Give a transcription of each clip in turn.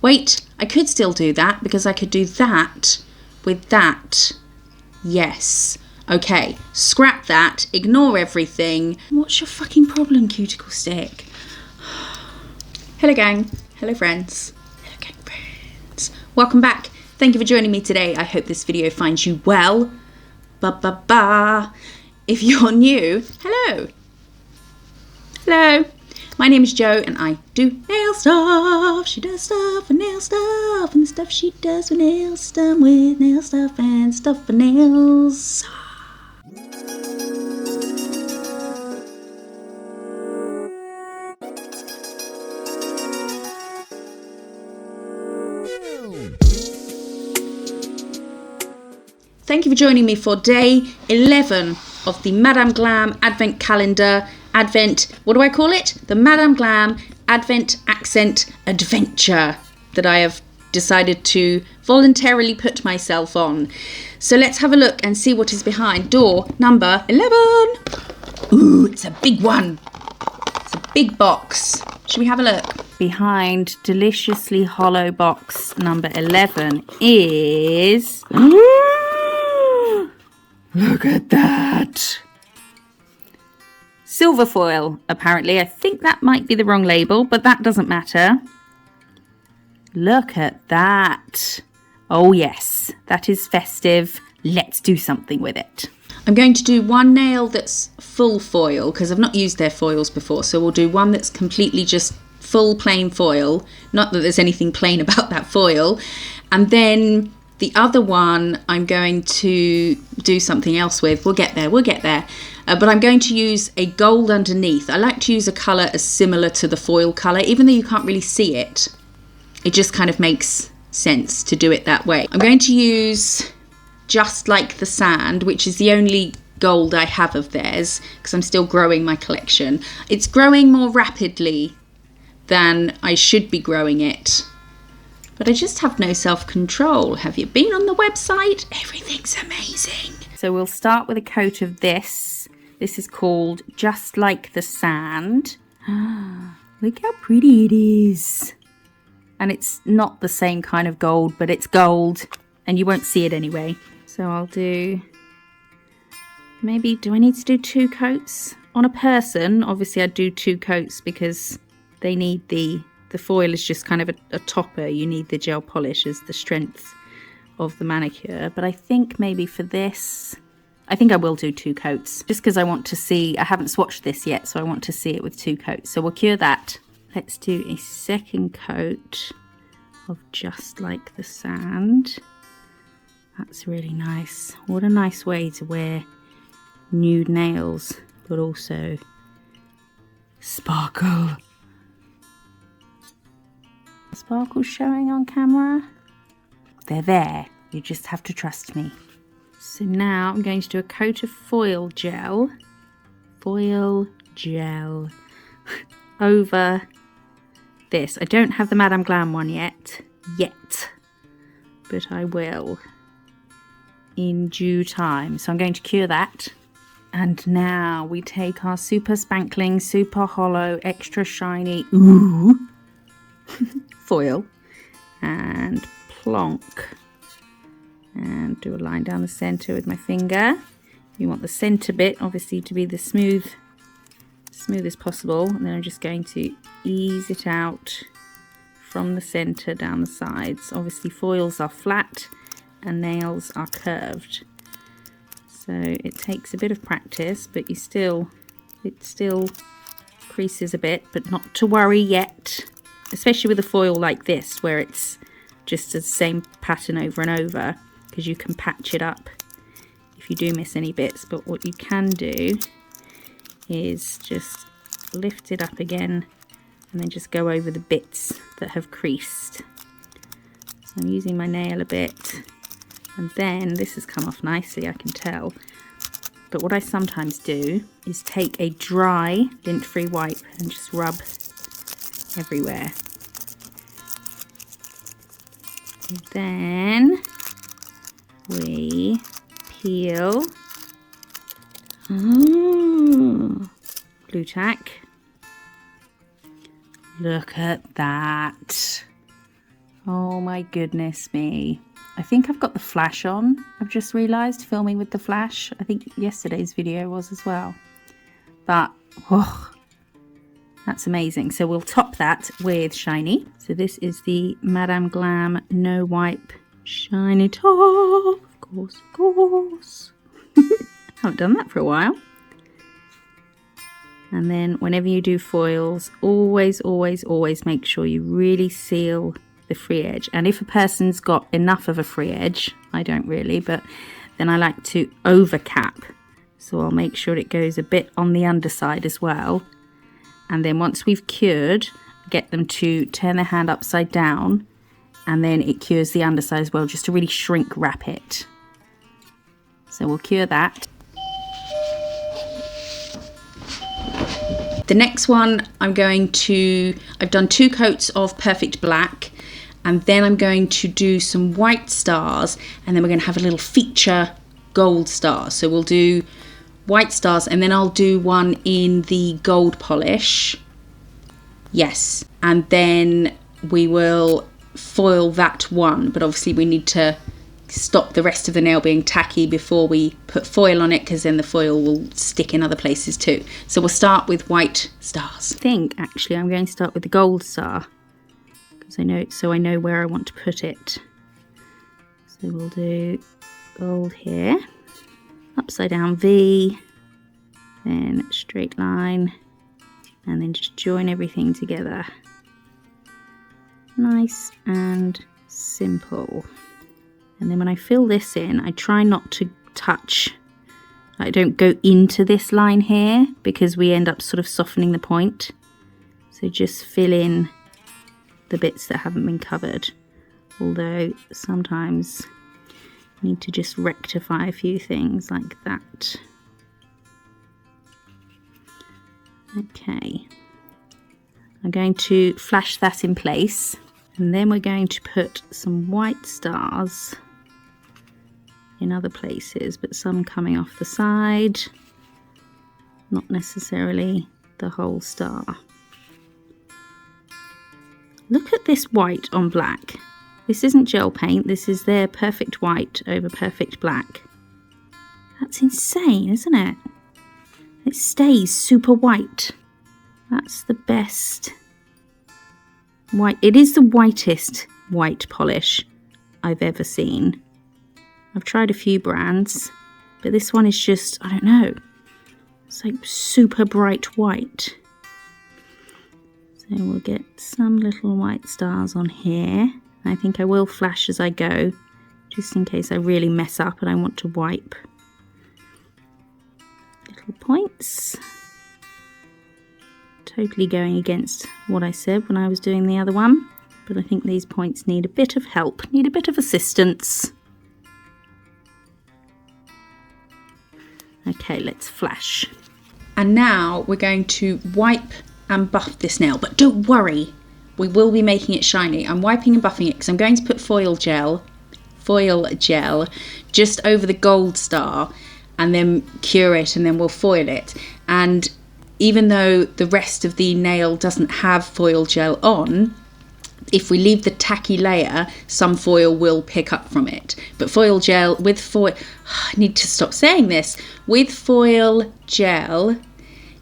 Wait, I could still do that because I could do that with that. Yes. Okay, scrap that, ignore everything. What's your fucking problem, cuticle stick? Hello gang, hello friends. Hello gang friends. Welcome back. Thank you for joining me today. I hope this video finds you well. Ba-ba-ba. If you're new, hello. Hello. My name is Jo and I do nail stuff. She does stuff for nail stuff. And the stuff she does for nails is done with nail stuff and stuff for nails. Thank you for joining me for day 11 of the Madam Glam Advent Calendar. What do I call it? The Madam Glam Advent Accent Adventure that I have decided to voluntarily put myself on. So let's have a look and see what is behind door number 11. Ooh, it's a big one. It's a big box. Should we have a look? Behind deliciously hollow box number 11 is... Look at that. Silver foil, apparently. I think that might be the wrong label, but that doesn't matter. Look at that. Oh yes, that is festive. Let's do something with it. I'm going to do one nail that's full foil because I've not used their foils before. So we'll do one that's completely just full plain foil. Not that there's anything plain about that foil. And then the other one I'm going to do something else with. We'll get there. But I'm going to use a gold underneath. I like to use a colour as similar to the foil colour, even though you can't really see it. It just kind of makes sense to do it that way. I'm going to use Just Like the Sand, which is the only gold I have of theirs, because I'm still growing my collection. It's growing more rapidly than I should be growing it. But I just have no self-control. Have you been on the website? Everything's amazing. So we'll start with a coat of this. This is called Just Like the Sand. Look how pretty it is. And it's not the same kind of gold, but it's gold. And you won't see it anyway. So I'll do... Maybe, do I need to do 2 coats? On a person, obviously I'd do 2 coats because they need the foil is just kind of a topper. You need the gel polish as the strength of the manicure. But I think maybe for this, I think I will do 2 coats. Just because I want to see, I haven't swatched this yet, so I want to see it with 2 coats. So we'll cure that. Let's do a second coat of Just Like the Sand. That's really nice. What a nice way to wear nude nails, but also sparkle. Sparkles showing on camera. They're there. You just have to trust me. So now I'm going to do a coat of foil gel. Foil gel. Over this. I don't have the Madam Glam one yet. But I will. In due time. So I'm going to cure that. And now we take our super spankling, super hollow, extra shiny, ooh, foil and plonk and do a line down the center with my finger. You want the center bit obviously to be the smooth as possible, and then I'm just going to ease it out from the center down the sides. Obviously foils are flat and nails are curved, so it takes a bit of practice, but it still creases a bit, but not to worry yet. Especially with a foil like this, where it's just the same pattern over and over, because you can patch it up if you do miss any bits. But what you can do is just lift it up again and then just go over the bits that have creased. So I'm using my nail a bit, and then this has come off nicely, I can tell. But what I sometimes do is take a dry lint-free wipe and just rub everywhere. And then we peel blue tack. Look at that. Oh my goodness me. I think I've got the flash on. I've just realised, filming with the flash. I think yesterday's video was as well. But, oh, that's amazing. So we'll top that with shiny. So this is the Madam Glam No Wipe Shiny Top. Of course, of course. Haven't done that for a while. And then whenever you do foils, always, always, always make sure you really seal the free edge. And if a person's got enough of a free edge, I don't really, but then I like to overcap. So I'll make sure it goes a bit on the underside as well. And then once we've cured, get them to turn their hand upside down, and then it cures the underside as well, just to really shrink wrap it. So we'll cure that. The next one, I've done 2 coats of Perfect Black, and then I'm going to do some white stars, and then we're going to have a little feature gold star. So we'll do white stars, and then I'll do one in the gold polish. Yes, and then we will foil that one, but obviously we need to stop the rest of the nail being tacky before we put foil on it, because then the foil will stick in other places too. So we'll start with white stars. I think actually I'm going to start with the gold star, because I know where I want to put it. So we'll do gold here, upside down V, then straight line, and then just join everything together. Nice and simple. And then when I fill this in, I try not to touch. I don't go into this line here, because we end up sort of softening the point. So just fill in the bits that haven't been covered. Although sometimes you need to just rectify a few things like that. Okay. I'm going to flash that in place. And then we're going to put some white stars in other places, but some coming off the side, not necessarily the whole star. Look at this white on black. This isn't gel paint, this is their perfect white over perfect black. That's insane, isn't it? It stays super white. That's the best white. It is the whitest white polish I've ever seen. I've tried a few brands, but this one is just, I don't know, it's like super bright white. So we'll get some little white stars on here. I think I will flash as I go, just in case I really mess up and I want to wipe. Little points. Totally going against what I said when I was doing the other one, but I think these points need a bit of help, need a bit of assistance. Okay, let's flash. And now we're going to wipe and buff this nail, but don't worry, we will be making it shiny. I'm wiping and buffing it because I'm going to put foil gel just over the gold star, and then cure it, and then we'll foil it. And even though the rest of the nail doesn't have foil gel on, if we leave the tacky layer, some foil will pick up from it. But foil gel, with foil, I need to stop saying this, with foil gel,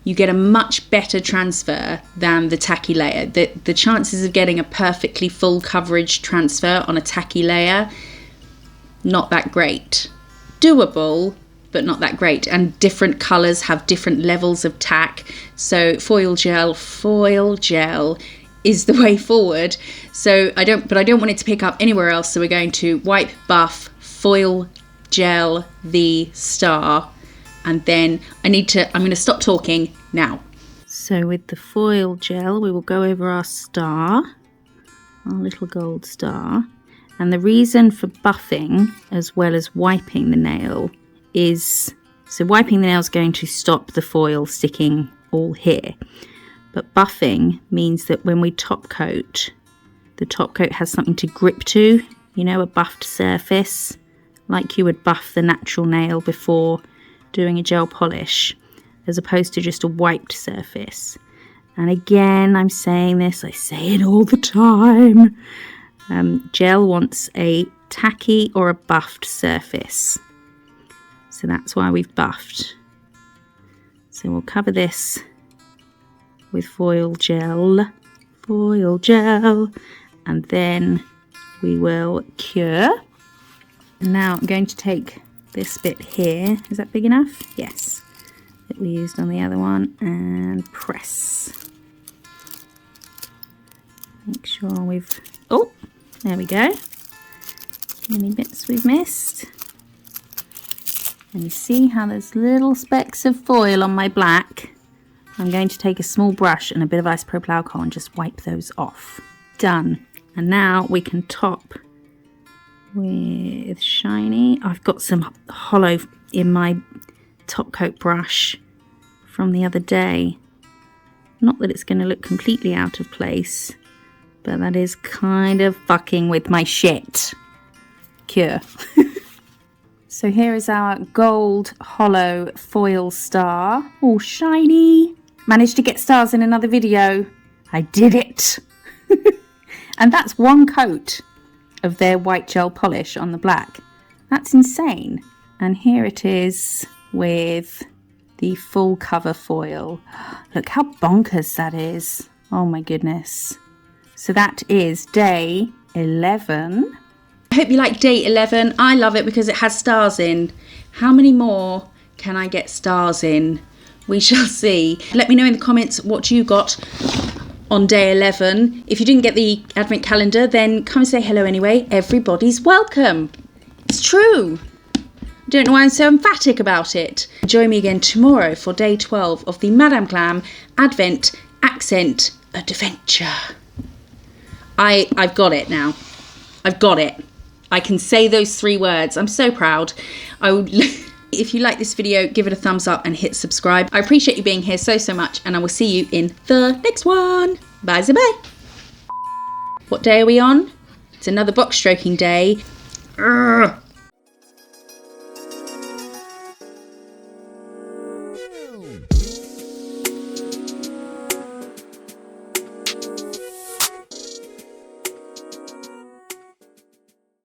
you get a much better transfer than the tacky layer. The chances of getting a perfectly full coverage transfer on a tacky layer, not that great. Doable, but not that great. And different colours have different levels of tack. So foil gel is the way forward. So I don't want it to pick up anywhere else. So we're going to wipe, buff, foil gel the star, and then I'm going to stop talking now. So with the foil gel, we will go over our star, our little gold star. And the reason for buffing as well as wiping the nail is, so wiping the nail is going to stop the foil sticking all here. But buffing means that when we top coat, the top coat has something to grip to, you know, a buffed surface, like you would buff the natural nail before doing a gel polish, as opposed to just a wiped surface. And again, I'm saying this, I say it all the time, Gel wants a tacky or a buffed surface. So that's why we've buffed. So we'll cover this with foil gel, and then we will cure. And now I'm going to take this bit here. Is that big enough? Yes. That we used on the other one, and press. Make sure we've, oh, there we go. Any bits we've missed. And you see how there's little specks of foil on my black. I'm going to take a small brush and a bit of isopropyl alcohol and just wipe those off. Done. And now we can top with shiny. I've got some hollow in my top coat brush from the other day. Not that it's going to look completely out of place, but that is kind of fucking with my shit. Cure. So here is our gold hollow foil star. Oh, shiny. Managed to get stars in another video. I did it. And that's one coat of their white gel polish on the black. That's insane. And here it is with the full cover foil. Look how bonkers that is. Oh my goodness. So that is day 11. I hope you like day 11. I love it because it has stars in. How many more can I get stars in? We shall see. Let me know in the comments what you got on day 11. If you didn't get the advent calendar, then come and say hello anyway. Everybody's welcome. It's true. I don't know why I'm so emphatic about it. Join me again tomorrow for day 12 of the Madam Glam Advent Accent Adventure. I've got it now. I've got it. I can say those 3 words. I'm so proud. If you like this video, give it a thumbs up and hit subscribe. I appreciate you being here so much, and I will see you in the next one. Bye. What day are we on? It's another box stroking day. Urgh.